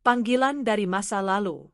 Panggilan dari masa lalu.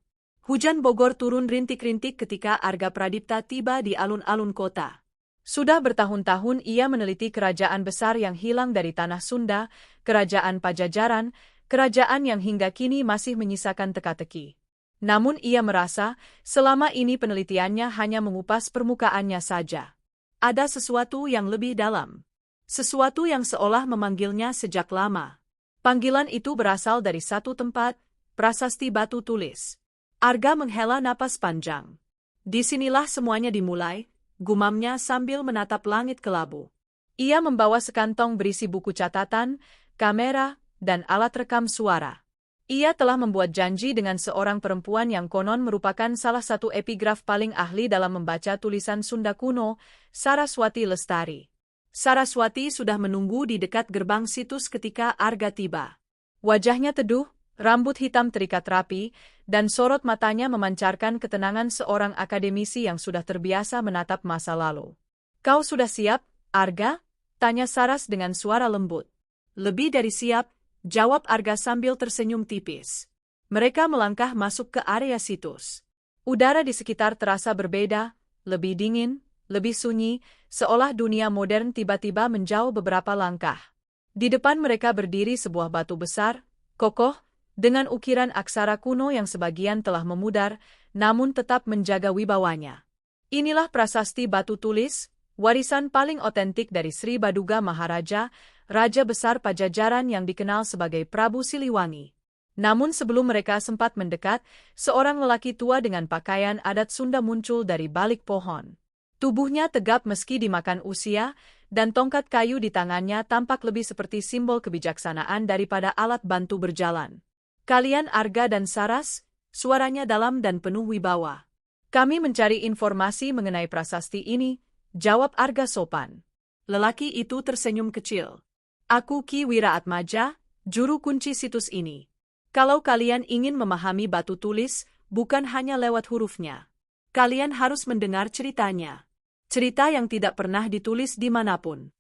Hujan Bogor turun rintik-rintik ketika Arga Pradipta tiba di alun-alun kota. Sudah bertahun-tahun ia meneliti kerajaan besar yang hilang dari tanah Sunda, kerajaan Pajajaran, kerajaan yang hingga kini masih menyisakan teka-teki. Namun ia merasa, selama ini penelitiannya hanya mengupas permukaannya saja. Ada sesuatu yang lebih dalam. Sesuatu yang seolah memanggilnya sejak lama. Panggilan itu berasal dari satu tempat, Prasasti Batu Tulis. Arga menghela napas panjang. Disinilah semuanya dimulai, gumamnya sambil menatap langit kelabu. Ia membawa sekantong berisi buku catatan, kamera, dan alat rekam suara. Ia telah membuat janji dengan seorang perempuan yang konon merupakan salah satu epigraf paling ahli dalam membaca tulisan Sunda kuno, Saraswati Lestari. Saraswati sudah menunggu di dekat gerbang situs ketika Arga tiba. Wajahnya teduh, rambut hitam terikat rapi, dan sorot matanya memancarkan ketenangan seorang akademisi yang sudah terbiasa menatap masa lalu. "Kau sudah siap, Arga?" tanya Saras dengan suara lembut. "Lebih dari siap," jawab Arga sambil tersenyum tipis. Mereka melangkah masuk ke area situs. Udara di sekitar terasa berbeda, lebih dingin, lebih sunyi, seolah dunia modern tiba-tiba menjauh beberapa langkah. Di depan mereka berdiri sebuah batu besar, kokoh, dengan ukiran aksara kuno yang sebagian telah memudar, namun tetap menjaga wibawanya. Inilah prasasti batu tulis, warisan paling otentik dari Sri Baduga Maharaja, Raja Besar Pajajaran yang dikenal sebagai Prabu Siliwangi. Namun sebelum mereka sempat mendekat, seorang lelaki tua dengan pakaian adat Sunda muncul dari balik pohon. Tubuhnya tegap meski dimakan usia, dan tongkat kayu di tangannya tampak lebih seperti simbol kebijaksanaan daripada alat bantu berjalan. "Kalian Arga dan Saras?" Suaranya dalam dan penuh wibawa. "Kami mencari informasi mengenai prasasti ini," jawab Arga sopan. Lelaki itu tersenyum kecil. "Aku Ki Wiraatmaja, juru kunci situs ini. Kalau kalian ingin memahami batu tulis, bukan hanya lewat hurufnya. Kalian harus mendengar ceritanya. Cerita yang tidak pernah ditulis dimanapun."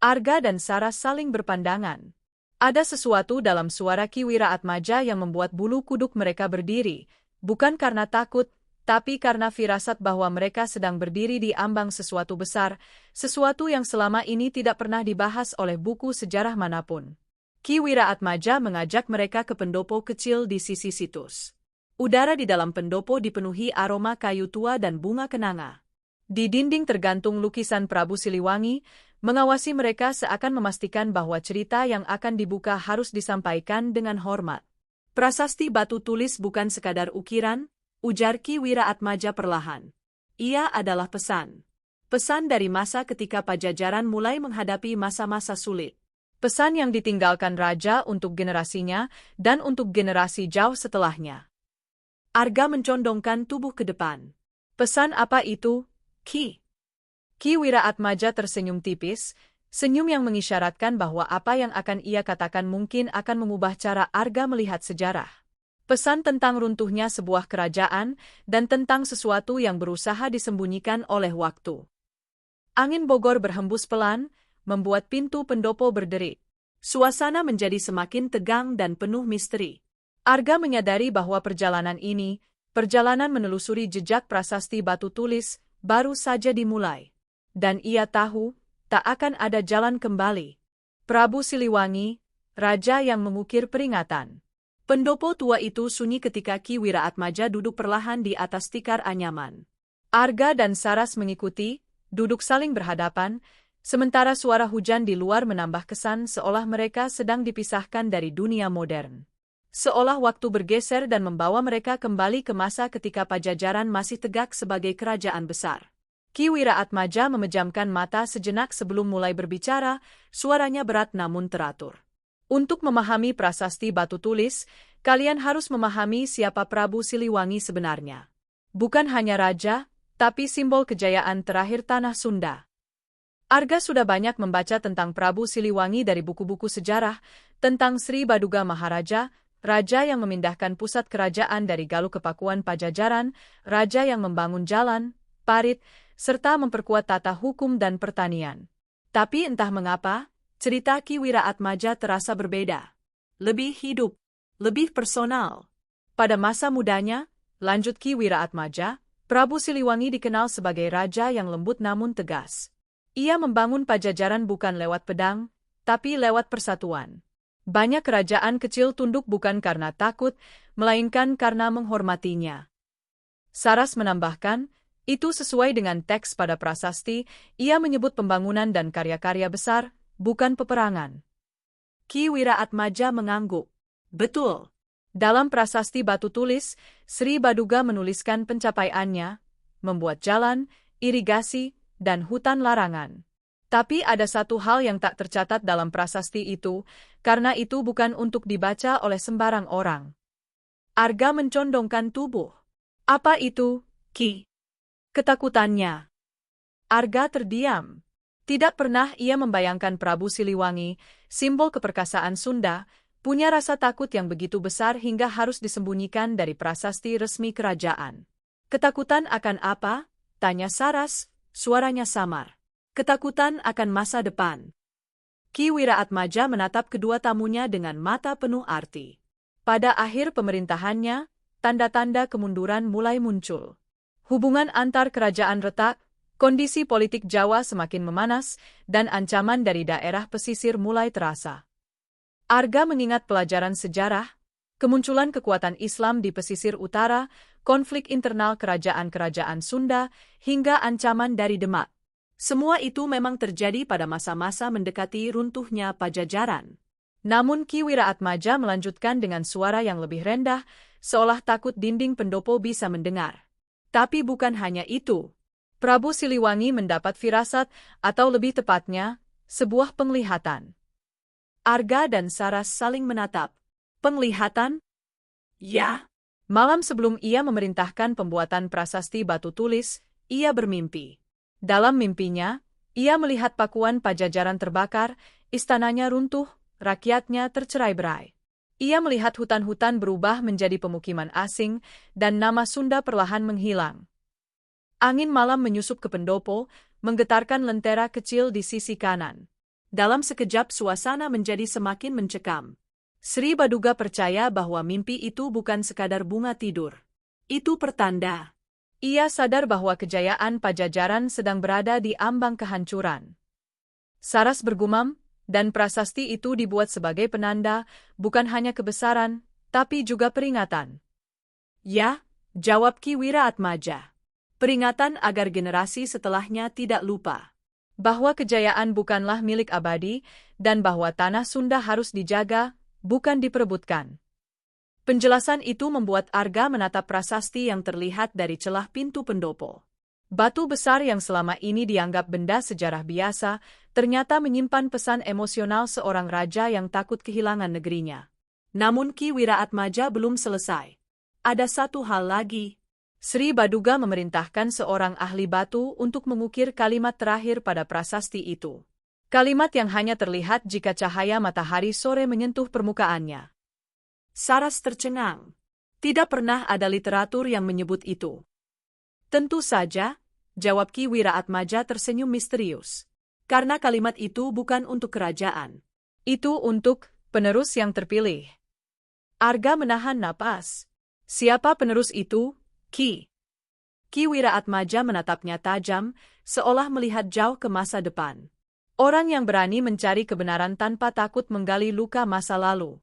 Arga dan Saras saling berpandangan. Ada sesuatu dalam suara Ki Wiraatmaja yang membuat bulu kuduk mereka berdiri, bukan karena takut, tapi karena firasat bahwa mereka sedang berdiri di ambang sesuatu besar, sesuatu yang selama ini tidak pernah dibahas oleh buku sejarah manapun. Ki Wiraatmaja mengajak mereka ke pendopo kecil di sisi situs. Udara di dalam pendopo dipenuhi aroma kayu tua dan bunga kenanga. Di dinding tergantung lukisan Prabu Siliwangi, mengawasi mereka seakan memastikan bahwa cerita yang akan dibuka harus disampaikan dengan hormat. "Prasasti batu tulis bukan sekadar ukiran," ujar Ki Wiraatmaja perlahan. "Ia adalah pesan. Pesan dari masa ketika Pajajaran mulai menghadapi masa-masa sulit. Pesan yang ditinggalkan raja untuk generasinya dan untuk generasi jauh setelahnya." Arga mencondongkan tubuh ke depan. "Pesan apa itu, Ki?" Ki Wiraatmaja tersenyum tipis, senyum yang mengisyaratkan bahwa apa yang akan ia katakan mungkin akan mengubah cara Arga melihat sejarah. Pesan tentang runtuhnya sebuah kerajaan dan tentang sesuatu yang berusaha disembunyikan oleh waktu. Angin Bogor berhembus pelan, membuat pintu pendopo berderik. Suasana menjadi semakin tegang dan penuh misteri. Arga menyadari bahwa perjalanan ini, perjalanan menelusuri jejak prasasti batu tulis, baru saja dimulai. Dan ia tahu, tak akan ada jalan kembali. Prabu Siliwangi, raja yang mengukir peringatan. Pendopo tua itu sunyi ketika Ki Wiraatmaja duduk perlahan di atas tikar anyaman. Arga dan Saras mengikuti, duduk saling berhadapan, sementara suara hujan di luar menambah kesan seolah mereka sedang dipisahkan dari dunia modern. Seolah waktu bergeser dan membawa mereka kembali ke masa ketika Pajajaran masih tegak sebagai kerajaan besar. Ki Wiraatmaja memejamkan mata sejenak sebelum mulai berbicara, suaranya berat namun teratur. "Untuk memahami prasasti batu tulis, kalian harus memahami siapa Prabu Siliwangi sebenarnya. Bukan hanya raja, tapi simbol kejayaan terakhir tanah Sunda." Arga sudah banyak membaca tentang Prabu Siliwangi dari buku-buku sejarah, tentang Sri Baduga Maharaja, raja yang memindahkan pusat kerajaan dari Galuh ke Pakuan Pajajaran, raja yang membangun jalan, parit, serta memperkuat tata hukum dan pertanian. Tapi entah mengapa, cerita Ki Wiraatmaja terasa berbeda. Lebih hidup. lebih personal. Pada masa mudanya, lanjut Ki Wiraatmaja, Prabu Siliwangi dikenal sebagai raja yang lembut namun tegas. Ia membangun Pajajaran bukan lewat pedang, tapi lewat persatuan. Banyak kerajaan kecil tunduk bukan karena takut, melainkan karena menghormatinya. Saras menambahkan, itu sesuai dengan teks pada prasasti, ia menyebut pembangunan dan karya-karya besar, bukan peperangan. Ki Wiraatmaja mengangguk. Betul. Dalam prasasti batu tulis, Sri Baduga menuliskan pencapaiannya, membuat jalan, irigasi, dan hutan larangan. Tapi ada satu hal yang tak tercatat dalam prasasti itu, karena itu bukan untuk dibaca oleh sembarang orang. Arga mencondongkan tubuh. Apa itu, Ki? Ketakutannya. Arga terdiam. Tidak pernah ia membayangkan Prabu Siliwangi, simbol keperkasaan Sunda, punya rasa takut yang begitu besar hingga harus disembunyikan dari prasasti resmi kerajaan. Ketakutan akan apa? Tanya Saras, suaranya samar. Ketakutan akan masa depan. Ki Wiraatmaja menatap kedua tamunya dengan mata penuh arti. Pada akhir pemerintahannya, tanda-tanda kemunduran mulai muncul. Hubungan antar kerajaan retak, kondisi politik Jawa semakin memanas, dan ancaman dari daerah pesisir mulai terasa. Arga mengingat pelajaran sejarah, kemunculan kekuatan Islam di pesisir utara, konflik internal kerajaan-kerajaan Sunda, hingga ancaman dari Demak. Semua itu memang terjadi pada masa-masa mendekati runtuhnya Pajajaran. Namun Ki Wiraatmaja melanjutkan dengan suara yang lebih rendah, seolah takut dinding pendopo bisa mendengar. Tapi bukan hanya itu. Prabu Siliwangi mendapat firasat, atau lebih tepatnya, sebuah penglihatan. Arga dan Saras saling menatap. Penglihatan? Ya. Malam sebelum ia memerintahkan pembuatan prasasti batu tulis, ia bermimpi. Dalam mimpinya, ia melihat pakuan Pajajaran terbakar, istananya runtuh, rakyatnya tercerai-berai. Ia melihat hutan-hutan berubah menjadi pemukiman asing, dan nama Sunda perlahan menghilang. Angin malam menyusup ke pendopo, menggetarkan lentera kecil di sisi kanan. Dalam sekejap suasana menjadi semakin mencekam. Sri Baduga percaya bahwa mimpi itu bukan sekadar bunga tidur. Itu pertanda. Ia sadar bahwa kejayaan Pajajaran sedang berada di ambang kehancuran. Saras bergumam, dan prasasti itu dibuat sebagai penanda, bukan hanya kebesaran, tapi juga peringatan. Ya, jawab Ki Wiraatmaja. Peringatan agar generasi setelahnya tidak lupa. Bahwa kejayaan bukanlah milik abadi, dan bahwa tanah Sunda harus dijaga, bukan diperebutkan. Penjelasan itu membuat Arga menatap prasasti yang terlihat dari celah pintu pendopo. Batu besar yang selama ini dianggap benda sejarah biasa, ternyata menyimpan pesan emosional seorang raja yang takut kehilangan negerinya. Namun Ki Wiraatmaja belum selesai. Ada satu hal lagi. Sri Baduga memerintahkan seorang ahli batu untuk mengukir kalimat terakhir pada prasasti itu. Kalimat yang hanya terlihat jika cahaya matahari sore menyentuh permukaannya. Saras tercengang. Tidak pernah ada literatur yang menyebut itu. Tentu saja, jawab Ki Wiraatmaja tersenyum misterius. Karena kalimat itu bukan untuk kerajaan. Itu untuk penerus yang terpilih. Arga menahan napas. Siapa penerus itu, Ki? Ki Wiraatmaja menatapnya tajam, seolah melihat jauh ke masa depan. Orang yang berani mencari kebenaran tanpa takut menggali luka masa lalu.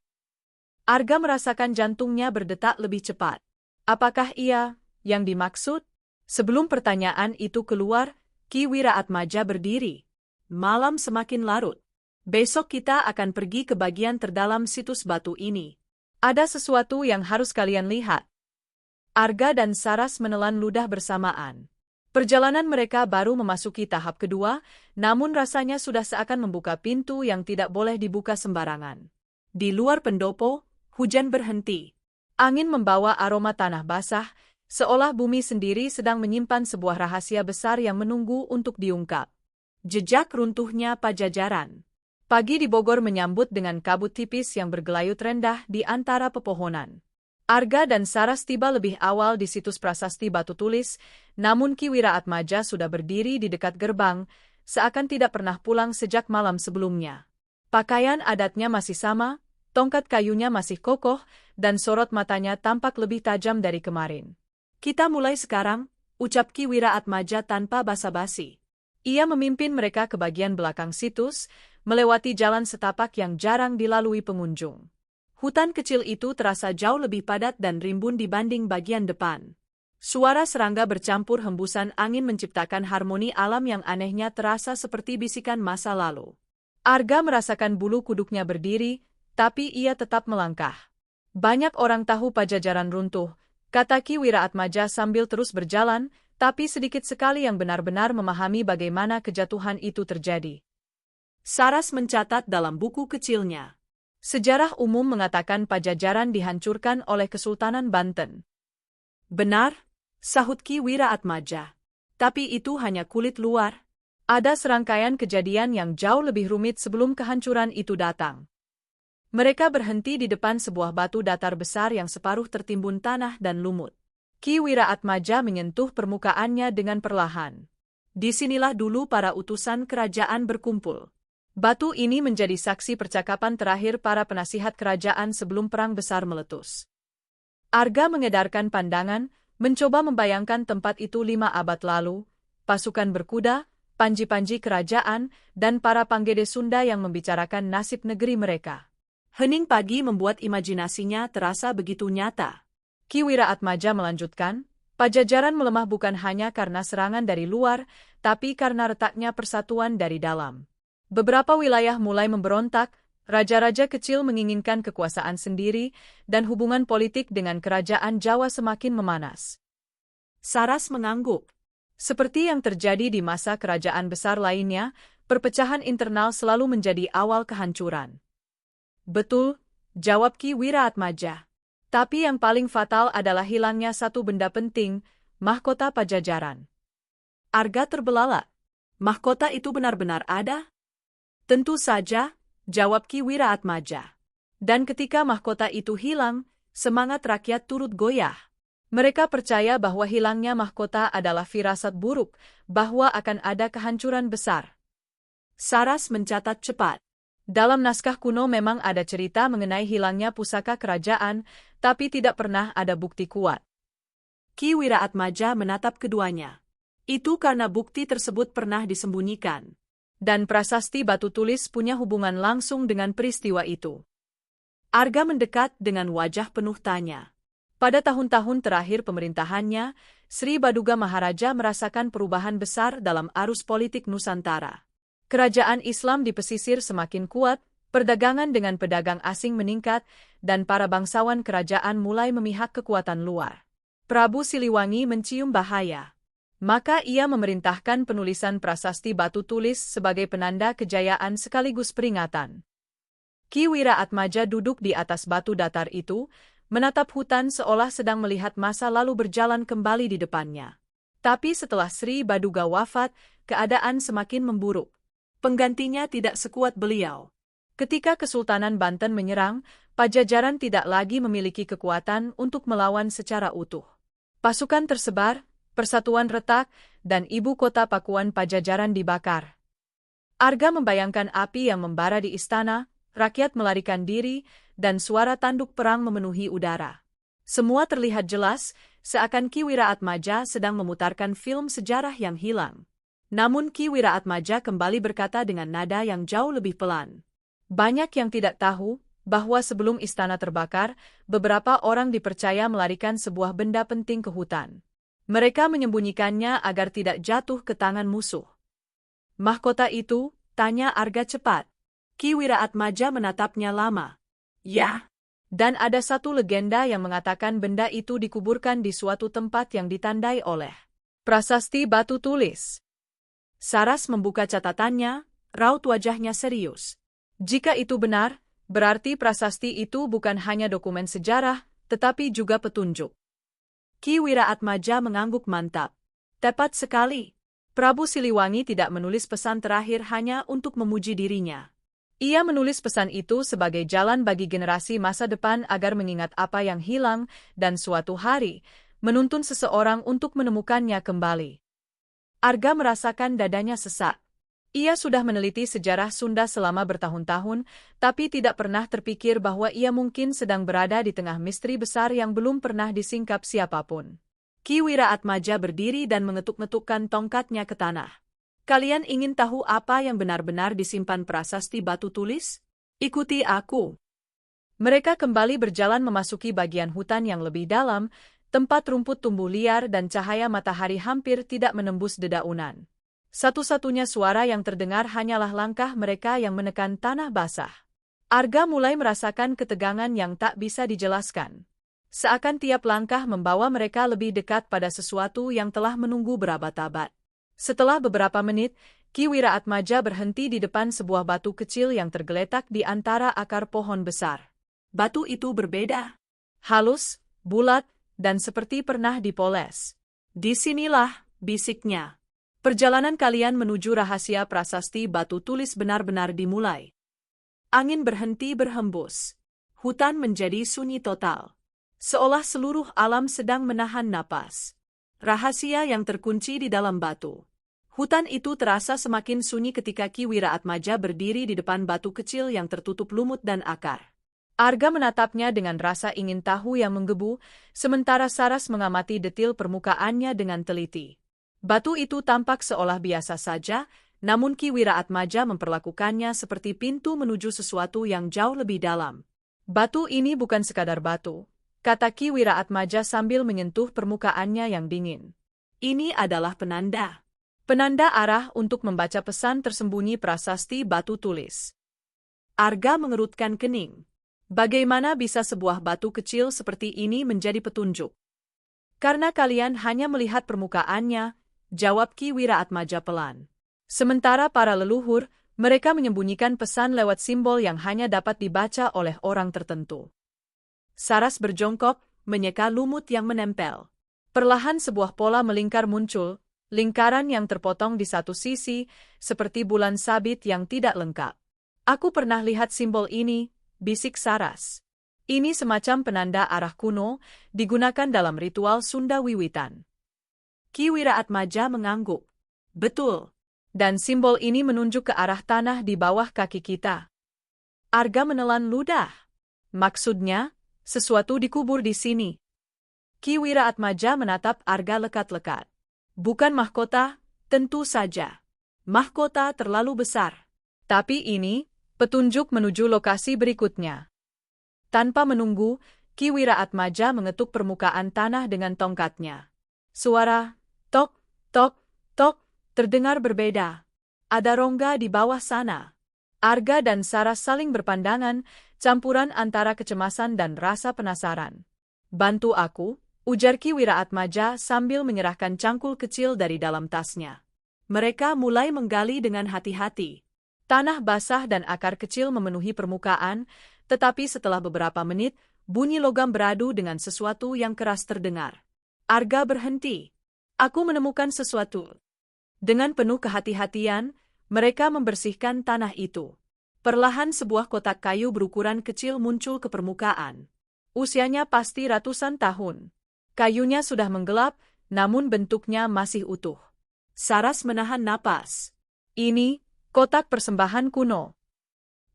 Arga merasakan jantungnya berdetak lebih cepat. Apakah ia yang dimaksud? Sebelum pertanyaan itu keluar, Ki Wiraatmaja berdiri. Malam semakin larut. Besok kita akan pergi ke bagian terdalam situs batu ini. Ada sesuatu yang harus kalian lihat. Arga dan Saras menelan ludah bersamaan. Perjalanan mereka baru memasuki tahap kedua, namun rasanya sudah seakan membuka pintu yang tidak boleh dibuka sembarangan. Di luar pendopo, hujan berhenti. Angin membawa aroma tanah basah, seolah bumi sendiri sedang menyimpan sebuah rahasia besar yang menunggu untuk diungkap. Jejak runtuhnya Pajajaran. Pagi di Bogor menyambut dengan kabut tipis yang bergelayut rendah di antara pepohonan. Arga dan Saras tiba lebih awal di situs prasasti batu tulis, namun Ki Wiraatmaja sudah berdiri di dekat gerbang, seakan tidak pernah pulang sejak malam sebelumnya. Pakaian adatnya masih sama, Tongkat kayunya masih kokoh, dan sorot matanya tampak lebih tajam dari kemarin. "Kita mulai sekarang," ucap Ki Wiraatmaja tanpa basa-basi. Ia memimpin mereka ke bagian belakang situs, melewati jalan setapak yang jarang dilalui pengunjung. Hutan kecil itu terasa jauh lebih padat dan rimbun dibanding bagian depan. Suara serangga bercampur hembusan angin menciptakan harmoni alam yang anehnya terasa seperti bisikan masa lalu. Arga merasakan bulu kuduknya berdiri, tapi ia tetap melangkah. "Banyak orang tahu Pajajaran runtuh," kata Ki Wiraatmaja sambil terus berjalan, tapi sedikit sekali yang benar-benar memahami bagaimana kejatuhan itu terjadi. Saras mencatat dalam buku kecilnya. Sejarah umum mengatakan Pajajaran dihancurkan oleh Kesultanan Banten. "Benar," sahut Ki Wiraatmaja. "Tapi itu hanya kulit luar. Ada serangkaian kejadian yang jauh lebih rumit sebelum kehancuran itu datang." Mereka berhenti di depan sebuah batu datar besar yang separuh tertimbun tanah dan lumut. Ki Wiraatmaja menyentuh permukaannya dengan perlahan. "Disinilah dulu para utusan kerajaan berkumpul." Batu ini menjadi saksi percakapan terakhir para penasihat kerajaan sebelum perang besar meletus. Arga mengedarkan pandangan, mencoba membayangkan tempat itu 5 abad lalu, pasukan berkuda, panji-panji kerajaan, dan para panggede Sunda yang membicarakan nasib negeri mereka. Hening pagi membuat imajinasinya terasa begitu nyata. Ki Wiraatmaja melanjutkan, Pajajaran melemah bukan hanya karena serangan dari luar, tapi karena retaknya persatuan dari dalam. Beberapa wilayah mulai memberontak, raja-raja kecil menginginkan kekuasaan sendiri, dan hubungan politik dengan kerajaan Jawa semakin memanas. Saras mengangguk. Seperti yang terjadi di masa kerajaan besar lainnya, perpecahan internal selalu menjadi awal kehancuran. "Betul," jawab Ki Wiraatmaja. "Tapi yang paling fatal adalah hilangnya satu benda penting, mahkota Pajajaran." Arga terbelalak. "Mahkota itu benar-benar ada?" "Tentu saja," jawab Ki Wiraatmaja. "Dan ketika mahkota itu hilang, semangat rakyat turut goyah. Mereka percaya bahwa hilangnya mahkota adalah firasat buruk, bahwa akan ada kehancuran besar." Saras mencatat cepat. Dalam naskah kuno memang ada cerita mengenai hilangnya pusaka kerajaan, tapi tidak pernah ada bukti kuat. Ki Wiraatmaja menatap keduanya. "Itu karena bukti tersebut pernah disembunyikan. Dan prasasti batu tulis punya hubungan langsung dengan peristiwa itu." Arga mendekat dengan wajah penuh tanya. Pada tahun-tahun terakhir pemerintahannya, Sri Baduga Maharaja merasakan perubahan besar dalam arus politik Nusantara. Kerajaan Islam di pesisir semakin kuat, perdagangan dengan pedagang asing meningkat, dan para bangsawan kerajaan mulai memihak kekuatan luar. Prabu Siliwangi mencium bahaya. Maka ia memerintahkan penulisan prasasti batu tulis sebagai penanda kejayaan sekaligus peringatan. Ki Wiraatmaja duduk di atas batu datar itu, menatap hutan seolah sedang melihat masa lalu berjalan kembali di depannya. Tapi setelah Sri Baduga wafat, keadaan semakin memburuk. Penggantinya tidak sekuat beliau. Ketika Kesultanan Banten menyerang, Pajajaran tidak lagi memiliki kekuatan untuk melawan secara utuh. Pasukan tersebar, persatuan retak, dan ibu kota Pakuan Pajajaran dibakar. Arga membayangkan api yang membara di istana, rakyat melarikan diri, dan suara tanduk perang memenuhi udara. Semua terlihat jelas, seakan Ki Wiraatmaja sedang memutarkan film sejarah yang hilang. Namun Ki Wiraatmaja kembali berkata dengan nada yang jauh lebih pelan. "Banyak yang tidak tahu bahwa sebelum istana terbakar, beberapa orang dipercaya melarikan sebuah benda penting ke hutan. Mereka menyembunyikannya agar tidak jatuh ke tangan musuh." "Mahkota itu?" tanya Arga cepat. Ki Wiraatmaja menatapnya lama. "Ya." "Dan ada satu legenda yang mengatakan benda itu dikuburkan di suatu tempat yang ditandai oleh prasasti batu tulis." Saras membuka catatannya, raut wajahnya serius. "Jika itu benar, berarti prasasti itu bukan hanya dokumen sejarah, tetapi juga petunjuk." Ki Wiraatmaja mengangguk mantap. "Tepat sekali. Prabu Siliwangi tidak menulis pesan terakhir hanya untuk memuji dirinya. Ia menulis pesan itu sebagai jalan bagi generasi masa depan agar mengingat apa yang hilang dan suatu hari menuntun seseorang untuk menemukannya kembali." Arga merasakan dadanya sesak. Ia sudah meneliti sejarah Sunda selama bertahun-tahun, tapi tidak pernah terpikir bahwa ia mungkin sedang berada di tengah misteri besar yang belum pernah disingkap siapapun. Ki Wiraatmaja berdiri dan mengetuk-ngetukkan tongkatnya ke tanah. Kalian ingin tahu apa yang benar-benar disimpan prasasti batu tulis? Ikuti aku. Mereka kembali berjalan memasuki bagian hutan yang lebih dalam, tempat rumput tumbuh liar dan cahaya matahari hampir tidak menembus dedaunan. Satu-satunya suara yang terdengar hanyalah langkah mereka yang menekan tanah basah. Arga mulai merasakan ketegangan yang tak bisa dijelaskan. Seakan tiap langkah membawa mereka lebih dekat pada sesuatu yang telah menunggu berabad-abad. Setelah beberapa menit, Ki Wiraatmaja berhenti di depan sebuah batu kecil yang tergeletak di antara akar pohon besar. Batu itu berbeda. Halus, bulat, dan seperti pernah dipoles. Disinilah, bisiknya. Perjalanan kalian menuju rahasia prasasti batu tulis benar-benar dimulai. Angin berhenti berhembus. Hutan menjadi sunyi total. Seolah seluruh alam sedang menahan napas. Rahasia yang terkunci di dalam batu. Hutan itu terasa semakin sunyi ketika Ki Wiraatmaja berdiri di depan batu kecil yang tertutup lumut dan akar. Arga menatapnya dengan rasa ingin tahu yang menggebu, sementara Saras mengamati detil permukaannya dengan teliti. Batu itu tampak seolah biasa saja, namun Ki Wiraatmaja memperlakukannya seperti pintu menuju sesuatu yang jauh lebih dalam. Batu ini bukan sekadar batu, kata Ki Wiraatmaja sambil menyentuh permukaannya yang dingin. Ini adalah penanda. Penanda arah untuk membaca pesan tersembunyi prasasti batu tulis. Arga mengerutkan kening. Bagaimana bisa sebuah batu kecil seperti ini menjadi petunjuk? Karena kalian hanya melihat permukaannya, jawab Ki Wiraatmaja pelan. Sementara para leluhur, mereka menyembunyikan pesan lewat simbol yang hanya dapat dibaca oleh orang tertentu. Saras berjongkok, menyeka lumut yang menempel. Perlahan sebuah pola melingkar muncul, lingkaran yang terpotong di satu sisi, seperti bulan sabit yang tidak lengkap. Aku pernah lihat simbol ini, bisik Saras. Ini semacam penanda arah kuno, digunakan dalam ritual Sunda Wiwitan. Ki Wiraatmaja mengangguk. Betul. Dan simbol ini menunjuk ke arah tanah di bawah kaki kita. Arga menelan ludah. Maksudnya, sesuatu dikubur di sini. Ki Wiraatmaja menatap Arga lekat-lekat. Bukan mahkota, tentu saja. Mahkota terlalu besar. Tapi ini, petunjuk menuju lokasi berikutnya. Tanpa menunggu, Ki Wiraatmaja mengetuk permukaan tanah dengan tongkatnya. Suara tok, tok, tok, terdengar berbeda. Ada rongga di bawah sana. Arga dan Saras saling berpandangan, campuran antara kecemasan dan rasa penasaran. Bantu aku, ujar Ki Wiraatmaja sambil menyerahkan cangkul kecil dari dalam tasnya. Mereka mulai menggali dengan hati-hati. Tanah basah dan akar kecil memenuhi permukaan, tetapi setelah beberapa menit, bunyi logam beradu dengan sesuatu yang keras terdengar. Arga berhenti. Aku menemukan sesuatu. Dengan penuh kehati-hatian, mereka membersihkan tanah itu. Perlahan sebuah kotak kayu berukuran kecil muncul ke permukaan. Usianya pasti ratusan tahun. Kayunya sudah menggelap, namun bentuknya masih utuh. Saras menahan napas. Ini, kotak persembahan kuno.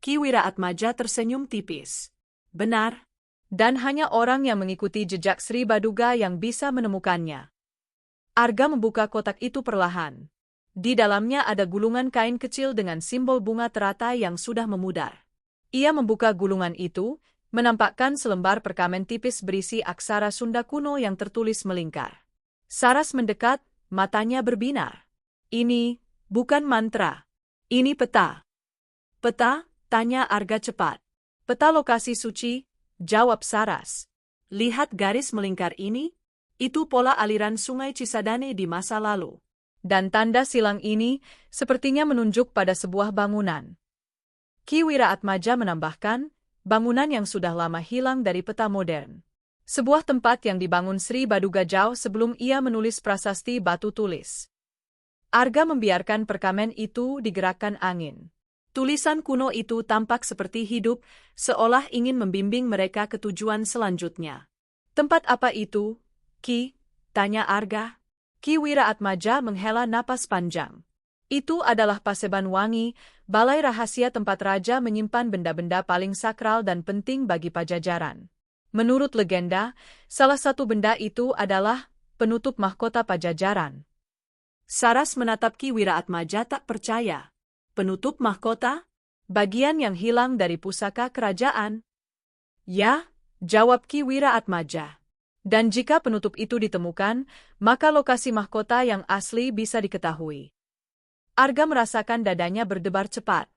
Ki Wiraatmaja tersenyum tipis. Benar. Dan hanya orang yang mengikuti jejak Sri Baduga yang bisa menemukannya. Arga membuka kotak itu perlahan. Di dalamnya ada gulungan kain kecil dengan simbol bunga teratai yang sudah memudar. Ia membuka gulungan itu, menampakkan selembar perkamen tipis berisi aksara Sunda kuno yang tertulis melingkar. Saras mendekat, matanya berbinar. Ini, bukan mantra. Ini peta. Peta? Tanya Arga cepat. Peta lokasi suci, jawab Saras. Lihat garis melingkar ini? Itu pola aliran sungai Cisadane di masa lalu. Dan tanda silang ini sepertinya menunjuk pada sebuah bangunan. Ki Wiraatmaja menambahkan, bangunan yang sudah lama hilang dari peta modern. Sebuah tempat yang dibangun Sri Baduga jauh sebelum ia menulis prasasti batu tulis. Arga membiarkan perkamen itu digerakkan angin. Tulisan kuno itu tampak seperti hidup, seolah ingin membimbing mereka ke tujuan selanjutnya. Tempat apa itu, Ki? Tanya Arga. Ki Wiraatmaja menghela napas panjang. Itu adalah Paseban Wangi, balai rahasia tempat raja menyimpan benda-benda paling sakral dan penting bagi Pajajaran. Menurut legenda, salah satu benda itu adalah penutup mahkota Pajajaran. Saras menatap Ki Wiraatmaja tak percaya. Penutup mahkota? Bagian yang hilang dari pusaka kerajaan? Ya, jawab Ki Wiraatmaja. Dan jika penutup itu ditemukan, maka lokasi mahkota yang asli bisa diketahui. Arga merasakan dadanya berdebar cepat.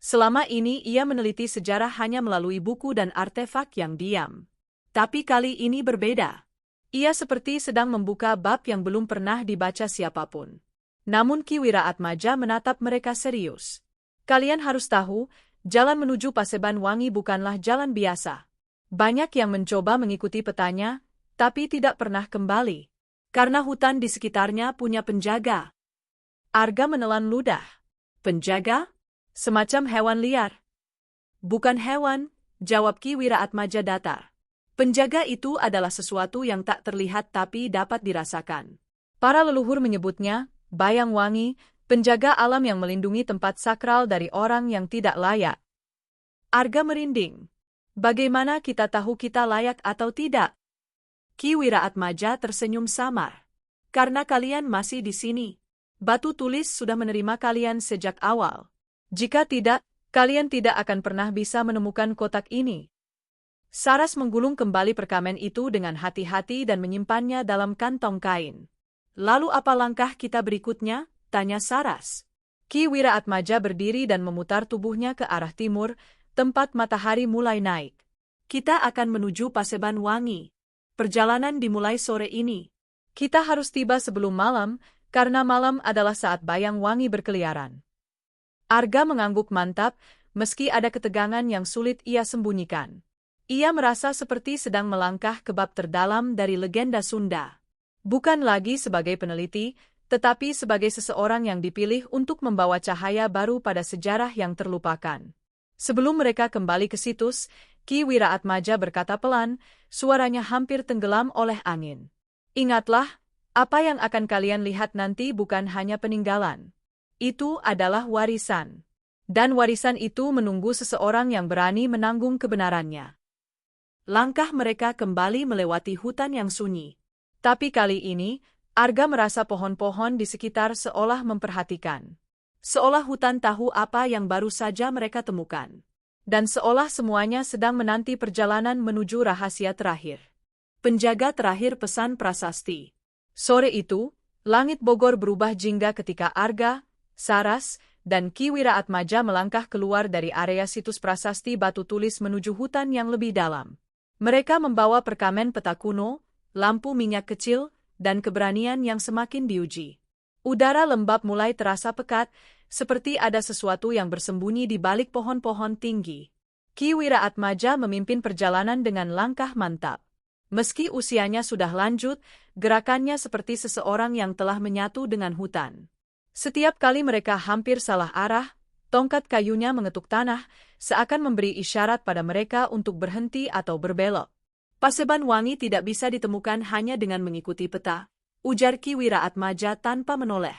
Selama ini ia meneliti sejarah hanya melalui buku dan artefak yang diam. Tapi kali ini berbeda. Ia seperti sedang membuka bab yang belum pernah dibaca siapapun. Namun Ki Wiraatmaja menatap mereka serius. Kalian harus tahu, jalan menuju Paseban Wangi bukanlah jalan biasa. Banyak yang mencoba mengikuti petanya, tapi tidak pernah kembali. Karena hutan di sekitarnya punya penjaga. Arga menelan ludah. Penjaga? Semacam hewan liar. Bukan hewan, jawab Ki Wiraatmaja datar. Penjaga itu adalah sesuatu yang tak terlihat tapi dapat dirasakan. Para leluhur menyebutnya Bayang Wangi, penjaga alam yang melindungi tempat sakral dari orang yang tidak layak. Arga merinding. Bagaimana kita tahu kita layak atau tidak? Ki Wiraatmaja tersenyum samar. Karena kalian masih di sini. Batu Tulis sudah menerima kalian sejak awal. Jika tidak, kalian tidak akan pernah bisa menemukan kotak ini. Saras menggulung kembali perkamen itu dengan hati-hati dan menyimpannya dalam kantong kain. Lalu apa langkah kita berikutnya? Tanya Saras. Ki Wiraatmaja berdiri dan memutar tubuhnya ke arah timur, tempat matahari mulai naik. Kita akan menuju Paseban Wangi. Perjalanan dimulai sore ini. Kita harus tiba sebelum malam, karena malam adalah saat Bayang Wangi berkeliaran. Arga mengangguk mantap, meski ada ketegangan yang sulit ia sembunyikan. Ia merasa seperti sedang melangkah ke bab terdalam dari legenda Sunda. Bukan lagi sebagai peneliti, tetapi sebagai seseorang yang dipilih untuk membawa cahaya baru pada sejarah yang terlupakan. Sebelum mereka kembali ke situs, Ki Wiraatmaja berkata pelan, suaranya hampir tenggelam oleh angin. Ingatlah, apa yang akan kalian lihat nanti bukan hanya peninggalan. Itu adalah warisan. Dan warisan itu menunggu seseorang yang berani menanggung kebenarannya. Langkah mereka kembali melewati hutan yang sunyi. Tapi kali ini, Arga merasa pohon-pohon di sekitar seolah memperhatikan. Seolah hutan tahu apa yang baru saja mereka temukan. Dan seolah semuanya sedang menanti perjalanan menuju rahasia terakhir. Penjaga terakhir pesan prasasti. Sore itu, langit Bogor berubah jingga ketika Arga, Saras, dan Ki Wiraatmaja melangkah keluar dari area situs prasasti Batu Tulis menuju hutan yang lebih dalam. Mereka membawa perkamen peta kuno, lampu minyak kecil, dan keberanian yang semakin diuji. Udara lembab mulai terasa pekat, seperti ada sesuatu yang bersembunyi di balik pohon-pohon tinggi. Ki Wiraatmaja memimpin perjalanan dengan langkah mantap. Meski usianya sudah lanjut, gerakannya seperti seseorang yang telah menyatu dengan hutan. Setiap kali mereka hampir salah arah, tongkat kayunya mengetuk tanah, seakan memberi isyarat pada mereka untuk berhenti atau berbelok. Paseban Wangi tidak bisa ditemukan hanya dengan mengikuti peta, ujar Ki Wiraatmaja tanpa menoleh.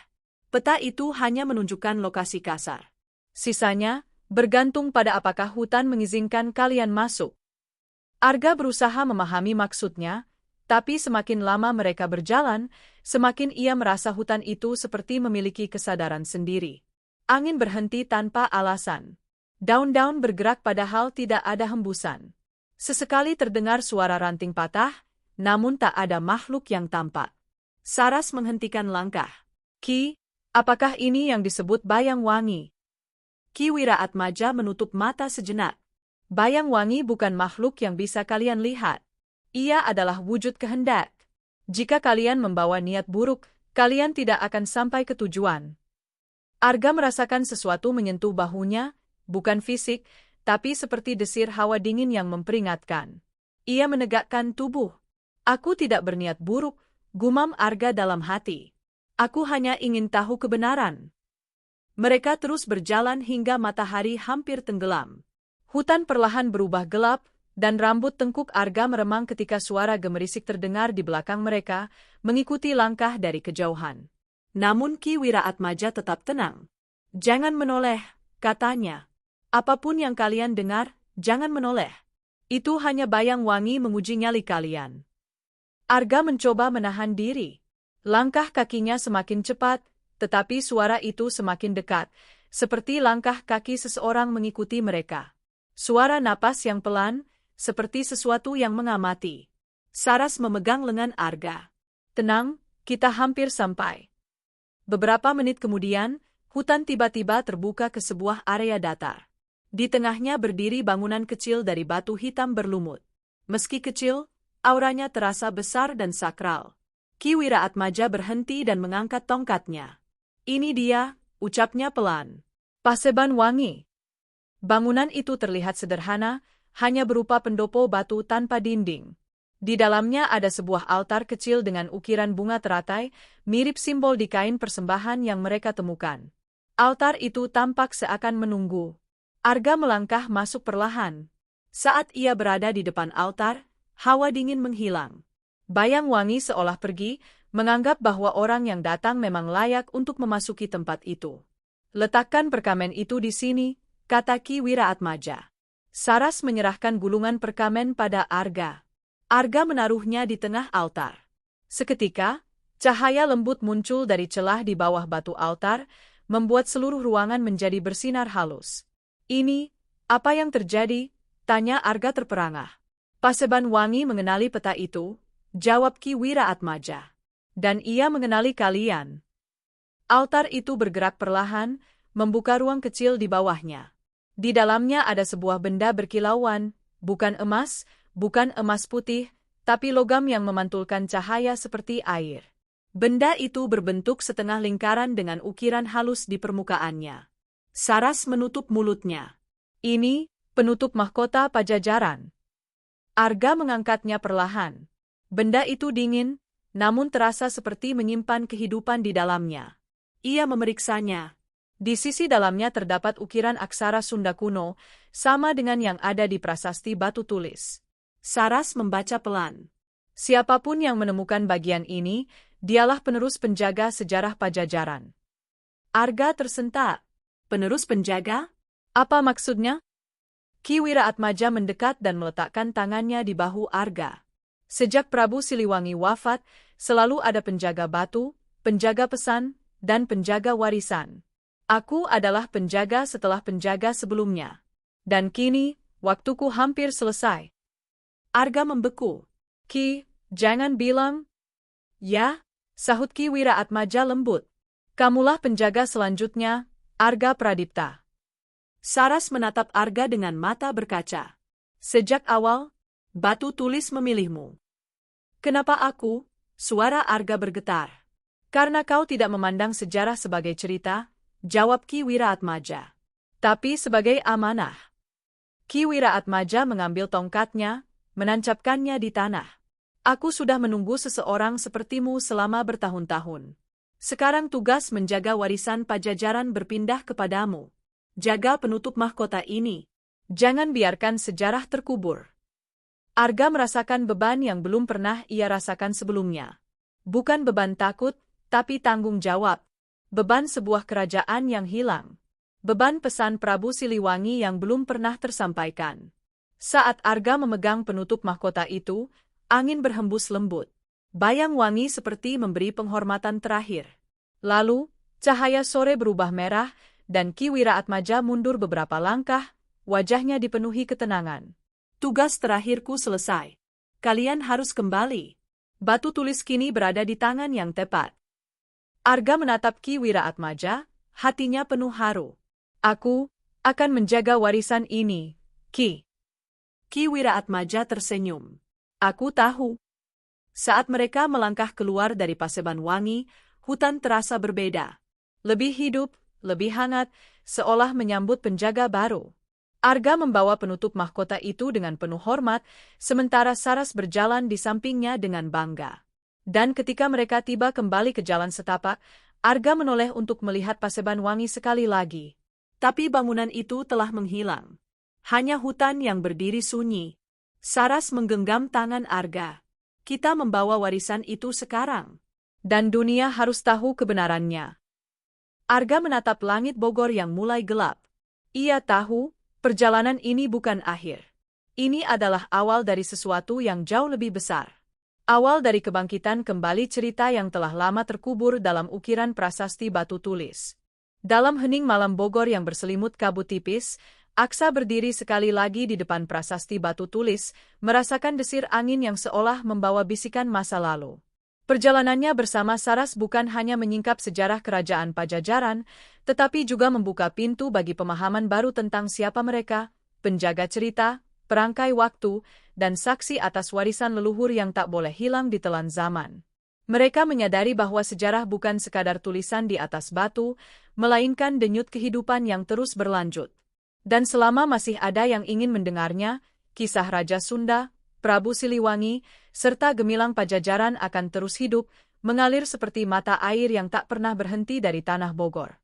Peta itu hanya menunjukkan lokasi kasar. Sisanya, bergantung pada apakah hutan mengizinkan kalian masuk. Arga berusaha memahami maksudnya, tapi semakin lama mereka berjalan, semakin ia merasa hutan itu seperti memiliki kesadaran sendiri. Angin berhenti tanpa alasan. Daun-daun bergerak padahal tidak ada hembusan. Sesekali terdengar suara ranting patah, namun tak ada makhluk yang tampak. Saras menghentikan langkah. Ki, apakah ini yang disebut Bayang Wangi? Ki Wiraatmaja menutup mata sejenak. Bayang Wangi bukan makhluk yang bisa kalian lihat. Ia adalah wujud kehendak. Jika kalian membawa niat buruk, kalian tidak akan sampai ke tujuan. Arga merasakan sesuatu menyentuh bahunya, bukan fisik, tapi seperti desir hawa dingin yang memperingatkan. Ia menegakkan tubuh. Aku tidak berniat buruk, gumam Arga dalam hati. Aku hanya ingin tahu kebenaran. Mereka terus berjalan hingga matahari hampir tenggelam. Hutan perlahan berubah gelap, dan rambut tengkuk Arga meremang ketika suara gemerisik terdengar di belakang mereka, mengikuti langkah dari kejauhan. Namun Ki Wiraatmaja tetap tenang. Jangan menoleh, katanya. Apapun yang kalian dengar, jangan menoleh. Itu hanya bayang wangi menguji nyali kalian. Arga mencoba menahan diri. Langkah kakinya semakin cepat, tetapi suara itu semakin dekat, seperti langkah kaki seseorang mengikuti mereka. Suara napas yang pelan, seperti sesuatu yang mengamati. Saras memegang lengan Arga. Tenang, kita hampir sampai. Beberapa menit kemudian, hutan tiba-tiba terbuka ke sebuah area datar. Di tengahnya berdiri bangunan kecil dari batu hitam berlumut. Meski kecil, auranya terasa besar dan sakral. Ki Wiraatmaja berhenti dan mengangkat tongkatnya. Ini dia, ucapnya pelan. Paseban Wangi. Bangunan itu terlihat sederhana, hanya berupa pendopo batu tanpa dinding. Di dalamnya ada sebuah altar kecil dengan ukiran bunga teratai, mirip simbol di kain persembahan yang mereka temukan. Altar itu tampak seakan menunggu. Arga melangkah masuk perlahan. Saat ia berada di depan altar, hawa dingin menghilang. Bayang Wangi seolah pergi, menganggap bahwa orang yang datang memang layak untuk memasuki tempat itu. Letakkan perkamen itu di sini, kata Ki Wiraatmaja. Saras menyerahkan gulungan perkamen pada Arga. Arga menaruhnya di tengah altar. Seketika, cahaya lembut muncul dari celah di bawah batu altar, membuat seluruh ruangan menjadi bersinar halus. Ini, apa yang terjadi? Tanya Arga terperangah. Paseban Wangi mengenali peta itu, jawab Ki Wiraatmaja. Dan ia mengenali kalian. Altar itu bergerak perlahan, membuka ruang kecil di bawahnya. Di dalamnya ada sebuah benda berkilauan, bukan emas putih, tapi logam yang memantulkan cahaya seperti air. Benda itu berbentuk setengah lingkaran dengan ukiran halus di permukaannya. Saras menutup mulutnya. Ini, penutup mahkota Pajajaran. Arga mengangkatnya perlahan. Benda itu dingin, namun terasa seperti menyimpan kehidupan di dalamnya. Ia memeriksanya. Di sisi dalamnya terdapat ukiran aksara Sunda kuno, sama dengan yang ada di prasasti batu tulis. Saras membaca pelan. Siapapun yang menemukan bagian ini, dialah penerus penjaga sejarah Pajajaran. Arga tersentak. Penerus penjaga? Apa maksudnya? Ki Wiraatmaja mendekat dan meletakkan tangannya di bahu Arga. Sejak Prabu Siliwangi wafat, selalu ada penjaga batu, penjaga pesan, dan penjaga warisan. Aku adalah penjaga setelah penjaga sebelumnya. Dan kini, waktuku hampir selesai. Arga membeku. Ki, jangan bilang. Ya, sahut Ki Wiraatmaja lembut. Kamulah penjaga selanjutnya, Arga Pradipta. Saras menatap Arga dengan mata berkaca. Sejak awal, batu tulis memilihmu. Kenapa aku? Suara Arga bergetar. Karena kau tidak memandang sejarah sebagai cerita, jawab Ki Wiraatmaja. Tapi sebagai amanah. Ki Wiraatmaja mengambil tongkatnya, menancapkannya di tanah. Aku sudah menunggu seseorang sepertimu selama bertahun-tahun. Sekarang tugas menjaga warisan Pajajaran berpindah kepadamu. Jaga penutup mahkota ini. Jangan biarkan sejarah terkubur. Arga merasakan beban yang belum pernah ia rasakan sebelumnya. Bukan beban takut, tapi tanggung jawab. Beban sebuah kerajaan yang hilang. Beban pesan Prabu Siliwangi yang belum pernah tersampaikan. Saat Arga memegang penutup mahkota itu, angin berhembus lembut. Bayang Wangi seperti memberi penghormatan terakhir. Lalu, cahaya sore berubah merah, dan Ki Wiraatmaja mundur beberapa langkah, wajahnya dipenuhi ketenangan. Tugas terakhirku selesai. Kalian harus kembali. Batu tulis kini berada di tangan yang tepat. Arga menatap Ki Wiraatmaja, hatinya penuh haru. Aku akan menjaga warisan ini, Ki. Ki Wiraatmaja tersenyum. Aku tahu. Saat mereka melangkah keluar dari Paseban Wangi, hutan terasa berbeda. Lebih hidup, lebih hangat, seolah menyambut penjaga baru. Arga membawa penutup mahkota itu dengan penuh hormat, sementara Saras berjalan di sampingnya dengan bangga. Dan ketika mereka tiba kembali ke jalan setapak, Arga menoleh untuk melihat Paseban Wangi sekali lagi. Tapi bangunan itu telah menghilang. Hanya hutan yang berdiri sunyi. Saras menggenggam tangan Arga. Kita membawa warisan itu sekarang. Dan dunia harus tahu kebenarannya. Arga menatap langit Bogor yang mulai gelap. Ia tahu, perjalanan ini bukan akhir. Ini adalah awal dari sesuatu yang jauh lebih besar. Awal dari kebangkitan kembali cerita yang telah lama terkubur dalam ukiran prasasti batu tulis. Dalam hening malam Bogor yang berselimut kabut tipis, Aksa berdiri sekali lagi di depan prasasti batu tulis, merasakan desir angin yang seolah membawa bisikan masa lalu. Perjalanannya bersama Saras bukan hanya menyingkap sejarah kerajaan Pajajaran, tetapi juga membuka pintu bagi pemahaman baru tentang siapa mereka, penjaga cerita, perangkai waktu, dan saksi atas warisan leluhur yang tak boleh hilang ditelan zaman. Mereka menyadari bahwa sejarah bukan sekadar tulisan di atas batu, melainkan denyut kehidupan yang terus berlanjut. Dan selama masih ada yang ingin mendengarnya, kisah Raja Sunda, Prabu Siliwangi, serta gemilang Pajajaran akan terus hidup, mengalir seperti mata air yang tak pernah berhenti dari tanah Bogor.